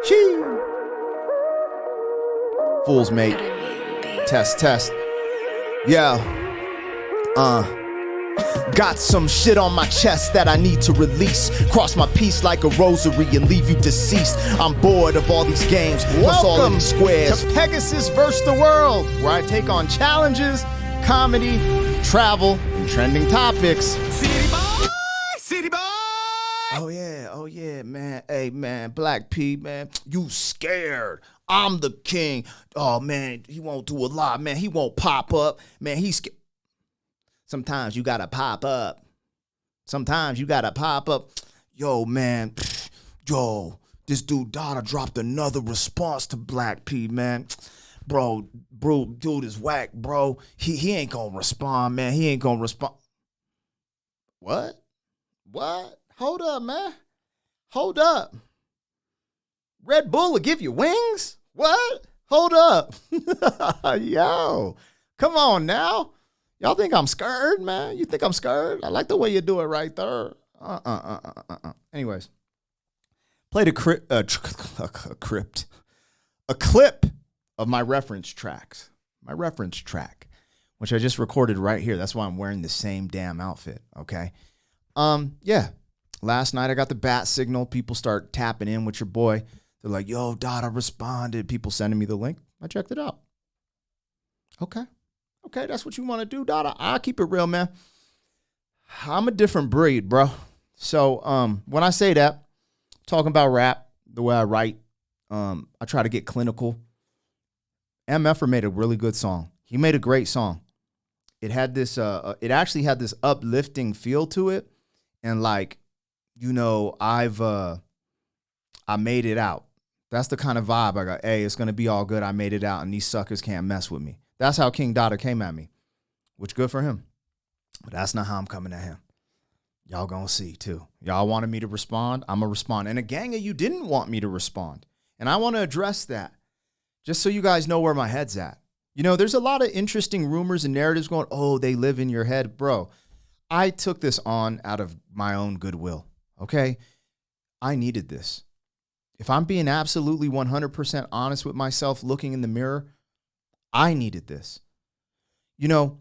Chee. Fools mate. Test, test. Yeah. Got some shit on my chest that I need to release. Cross my piece like a rosary and leave you deceased. I'm bored of all these games. Welcome squares to Pegasus vs. the World, where I take on challenges, comedy, travel, and trending topics. City boy, city boy. Oh yeah, man. Hey, man, Black P, man, you scared. I'm the king. Oh, man, he won't do a lot, man. He won't pop up. Man, he's scared. Sometimes you gotta pop up. Sometimes you gotta pop up. Yo, man. Yo, this dude Dotta dropped another response to Black P, man. Bro, dude is whack, bro. He ain't gonna respond, man. He ain't gonna respond. What? Hold up, man. Hold up. Red Bull will give you wings? What? Hold up. Yo, come on now. Y'all think I'm scared, man? You think I'm scared? I like the way you do it right there. Anyways, played a clip of my reference tracks. My reference track, which I just recorded right here. That's why I'm wearing the same damn outfit, okay? Yeah. Last night I got the bat signal. People start tapping in with your boy. They're like, yo, Dotta responded. People sending me the link. I checked it out. Okay, that's what you want to do, Dotta. I'll keep it real, man. I'm a different breed, bro. So when I say that, talking about rap, the way I write, I try to get clinical. MFer made a really good song. He made a great song. It had this, it actually had this uplifting feel to it. And like, you know, I made it out. That's the kind of vibe I got. Hey, it's going to be all good. I made it out and these suckers can't mess with me. That's how King Dotta came at me, which good for him. But that's not how I'm coming at him. Y'all gonna see too. Y'all wanted me to respond. I'm gonna respond. And a gang of you didn't want me to respond. And I want to address that just so you guys know where my head's at. You know, there's a lot of interesting rumors and narratives going, oh, they live in your head. Bro, I took this on out of my own goodwill, okay? I needed this. If I'm being absolutely 100% honest with myself, looking in the mirror, I needed this. You know,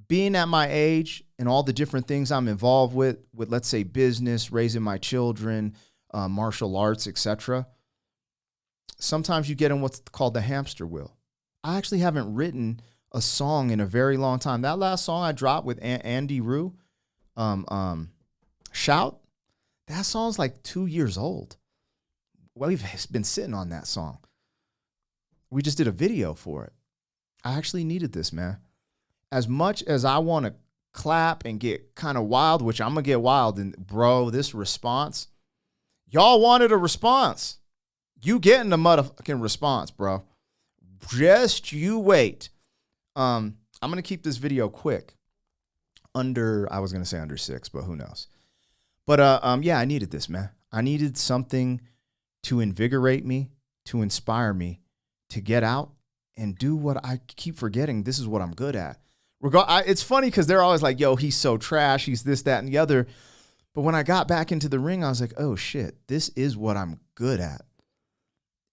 being at my age and all the different things I'm involved with let's say business, raising my children, martial arts, etc. Sometimes you get in what's called the hamster wheel. I actually haven't written a song in a very long time. That last song I dropped with Andy Rue, Shout, that song's like 2 years old. Well, we've been sitting on that song. We just did a video for it. I actually needed this, man. As much as I want to clap and get kind of wild, which I'm going to get wild, and bro, this response, y'all wanted a response. You getting a motherfucking response, bro. Just you wait. I'm going to keep this video quick. I was going to say under 6, but who knows? But yeah, I needed this, man. I needed something to invigorate me, to inspire me, to get out and do what I keep forgetting. This is what I'm good at. It's funny because they're always like, yo, he's so trash. He's this, that, and the other. But when I got back into the ring, I was like, oh, shit, this is what I'm good at.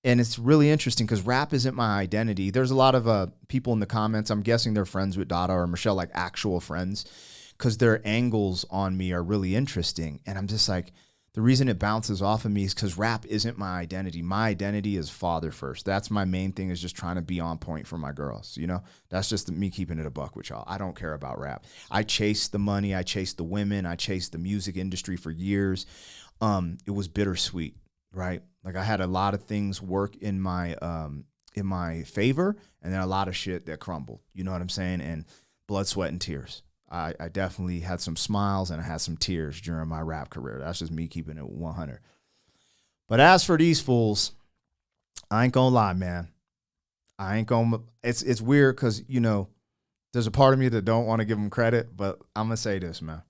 And it's really interesting because rap isn't my identity. There's a lot of people in the comments. I'm guessing they're friends with Dotta or Michelle, like actual friends, because their angles on me are really interesting. And I'm just like, the reason it bounces off of me is because rap isn't my identity. My identity is father first. That's my main thing, is just trying to be on point for my girls. You know, that's just me keeping it a buck with y'all. I don't care about rap. I chased the money. I chased the women. I chased the music industry for years. It was bittersweet, right? Like I had a lot of things work in my favor, and then a lot of shit that crumbled. You know what I'm saying? And blood, sweat, and tears. I definitely had some smiles and I had some tears during my rap career. That's just me keeping it 100. But as for these fools, I ain't gonna lie, man. It's weird because, you know, there's a part of me that don't want to give them credit, but I'm gonna say this, man.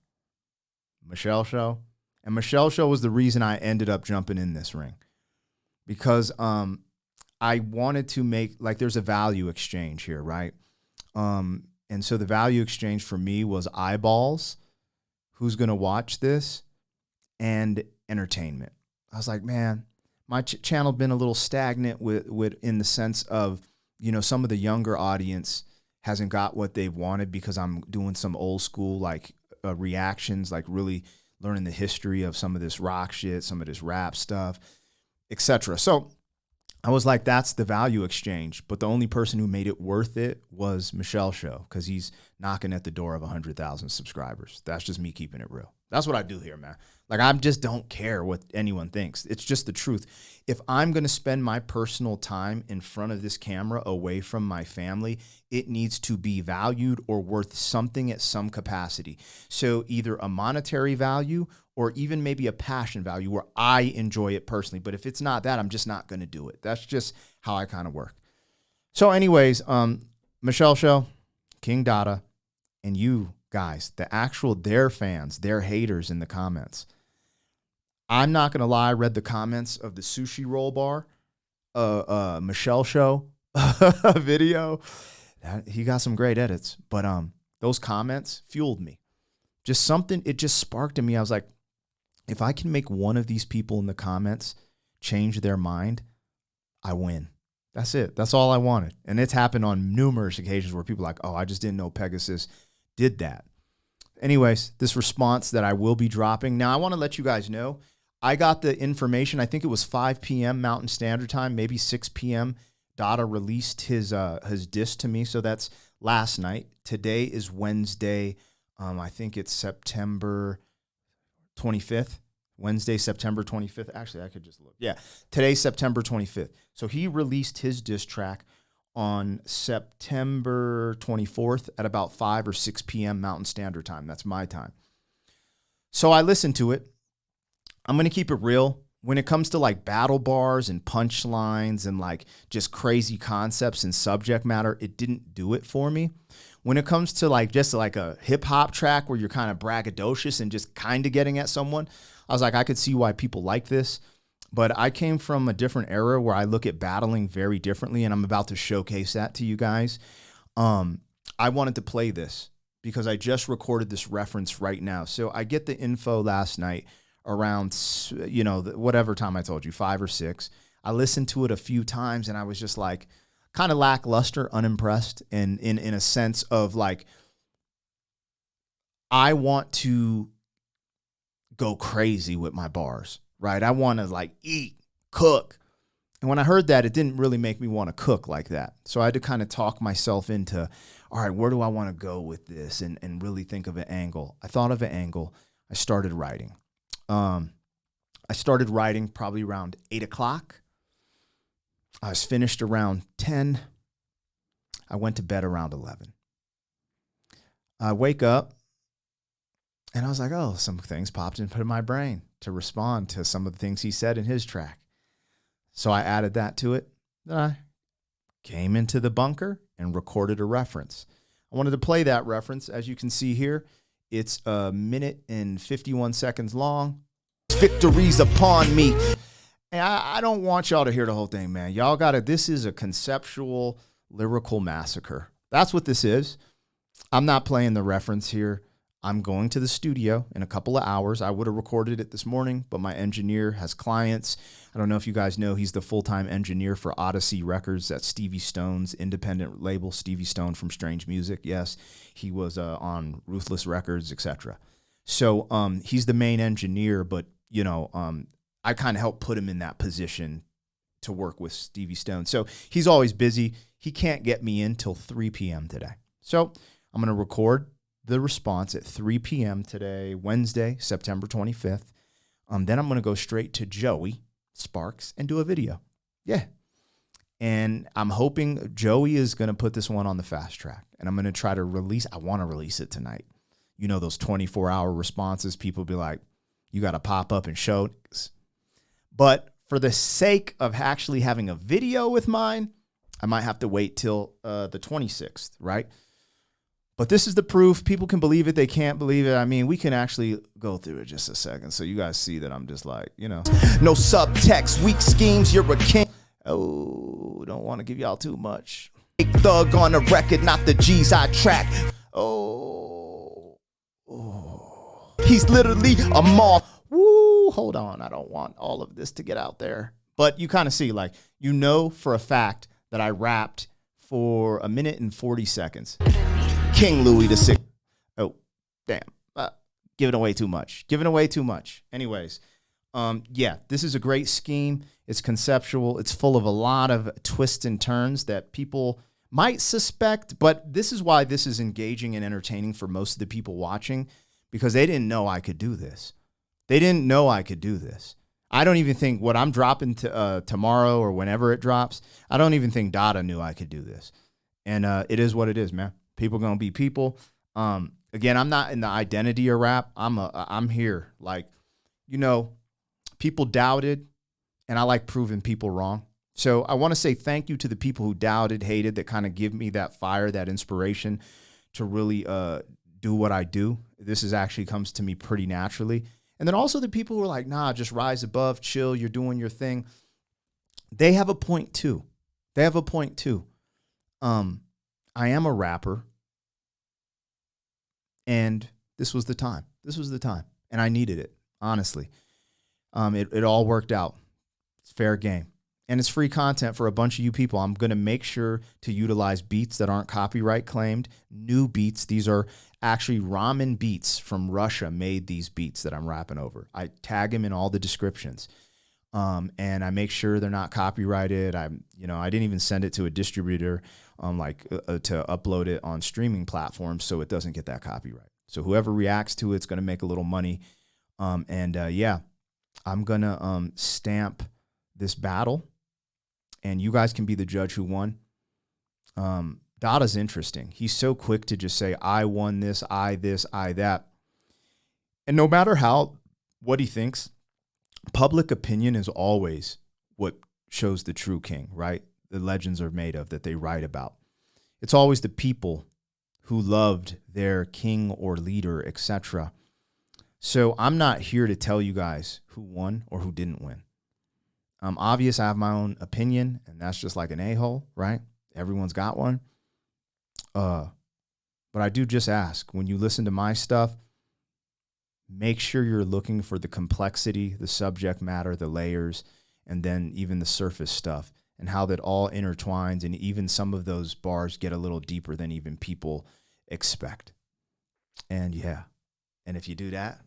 Michelle Show. And Michelle Show was the reason I ended up jumping in this ring. Because I wanted to make, like, there's a value exchange here, right? And so the value exchange for me was eyeballs, who's going to watch this, and entertainment. I was like, man, my channel been a little stagnant with in the sense of, you know, some of the younger audience hasn't got what they wanted because I'm doing some old school like reactions, like really learning the history of some of this rock shit, some of this rap stuff, etc. So I was like, that's the value exchange. But the only person who made it worth it was Michelle Show, because he's knocking at the door of 100,000 subscribers. That's just me keeping it real. That's what I do here, man. Like, I just don't care what anyone thinks. It's just the truth. If I'm going to spend my personal time in front of this camera away from my family, it needs to be valued or worth something at some capacity. So either a monetary value or even maybe a passion value where I enjoy it personally. But if it's not that, I'm just not going to do it. That's just how I kind of work. So anyways, Michelle Show, King Dotta, and you guys, their fans, their haters in the comments. I'm not going to lie, I read the comments of the sushi roll bar, Michelle Show video. He got some great edits, but those comments fueled me. Just something, it just sparked in me. I was like, if I can make one of these people in the comments change their mind, I win. That's it. That's all I wanted. And it's happened on numerous occasions where people are like, oh, I just didn't know Pegasus did that. Anyways, this response that I will be dropping. Now, I want to let you guys know, I got the information. I think it was 5 p.m. Mountain Standard Time, maybe 6 p.m. Dotta released his diss to me. So that's last night. Today is Wednesday. I think it's September 25th. Wednesday, September 25th. Actually, I could just look. Yeah, today's September 25th. So he released his diss track on September 24th at about 5 or 6 p.m. Mountain Standard Time. That's my time. So I listened to it. I'm going to keep it real. When it comes to like battle bars and punchlines and like just crazy concepts and subject matter, it didn't do it for me. When it comes to like just like a hip hop track where you're kind of braggadocious and just kind of getting at someone, I was like, I could see why people like this. But I came from a different era where I look at battling very differently, and I'm about to showcase that to you guys. I wanted to play this because I just recorded this reference right now. So I get the info last night around, you know, whatever time I told you, 5 or 6. I listened to it a few times, and I was just like kind of lackluster, unimpressed, and in a sense of like, I want to go crazy with my bars, right? I want to like eat, cook. And when I heard that, it didn't really make me want to cook like that. So I had to kind of talk myself into, all right, where do I want to go with this and really think of an angle. I thought of an angle. I started writing. I started writing probably around 8 o'clock. I was finished around 10. I went to bed around 11. I wake up and I was like, oh, some things popped into my brain to respond to some of the things he said in his track. So I added that to it. Then I came into the bunker and recorded a reference. I wanted to play that reference. As you can see here, it's 1 minute and 51 seconds long. Victories upon me. And I don't want y'all to hear the whole thing, man. Y'all this is a conceptual lyrical massacre. That's what this is. I'm not playing the reference here. I'm going to the studio in a couple of hours. I would have recorded it this morning, but my engineer has clients. I don't know if you guys know, he's the full-time engineer for Odyssey Records. That's Stevie Stone's independent label, Stevie Stone from Strange Music. Yes, he was on Ruthless Records, etc. So he's the main engineer, but you know, I kind of helped put him in that position to work with Stevie Stone. So he's always busy. He can't get me in till 3 p.m. today. So I'm going to record the response at 3 p.m. today, Wednesday, September 25th. Then I'm going to go straight to Joey Sparks and do a video. Yeah. And I'm hoping Joey is going to put this one on the fast track. And I'm going to try to I want to release it tonight. You know, those 24-hour responses, people be like, you got to pop up and show. But for the sake of actually having a video with mine, I might have to wait till the 26th, right? But this is the proof. People can believe it. They can't believe it. I mean, we can actually go through it just a second. So you guys see that I'm just like, you know. No subtext, weak schemes, you're a king. Oh, don't want to give y'all too much. Big thug on the record, not the G's I track. Oh. He's literally a moth. Woo, hold on. I don't want all of this to get out there. But you kind of see, like, you know for a fact that I rapped for 1:40. King Louis VI. Oh, damn. Giving away too much. Anyways, yeah, this is a great scheme. It's conceptual. It's full of a lot of twists and turns that people might suspect, but this is why this is engaging and entertaining for most of the people watching, because they didn't know I could do this. I don't even think what I'm dropping tomorrow or whenever it drops, I don't even think Dotta knew I could do this. And it is what it is, man. People going to be people. Again, I'm not in the identity of rap. I'm here. Like, people doubted, and I like proving people wrong. So I want to say thank you to the people who doubted, hated, that kind of give me that fire, that inspiration to really do what I do. This actually comes to me pretty naturally. And then also the people who are like, nah, just rise above, chill, you're doing your thing. They have a point too. I am a rapper. And this was the time. And I needed it, honestly. It all worked out. It's fair game. And it's free content for a bunch of you people. I'm going to make sure to utilize beats that aren't copyright claimed, new beats. These are actually ramen beats from Russia made these beats that I'm rapping over. I tag them in all the descriptions. And I make sure they're not copyrighted. I didn't even send it to a distributor to upload it on streaming platforms so it doesn't get that copyright. So whoever reacts to it's going to make a little money. I'm going to stamp this battle, and you guys can be the judge who won. Dotta's interesting. He's so quick to just say, I won this, I that. And no matter what he thinks, public opinion is always what shows the true king, right? The legends are made of that they write about. It's always the people who loved their king or leader, etc. So I'm not here to tell you guys who won or who didn't win. Obvious, I have my own opinion, and that's just like an a-hole, right? Everyone's got one. But I do just ask, when you listen to my stuff, make sure you're looking for the complexity, the subject matter, the layers, and then even the surface stuff, and how that all intertwines, and even some of those bars get a little deeper than even people expect. And yeah, and if you do that,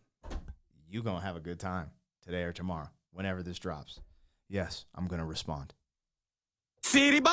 you're going to have a good time today or tomorrow, whenever this drops. Yes, I'm going to respond. City boy!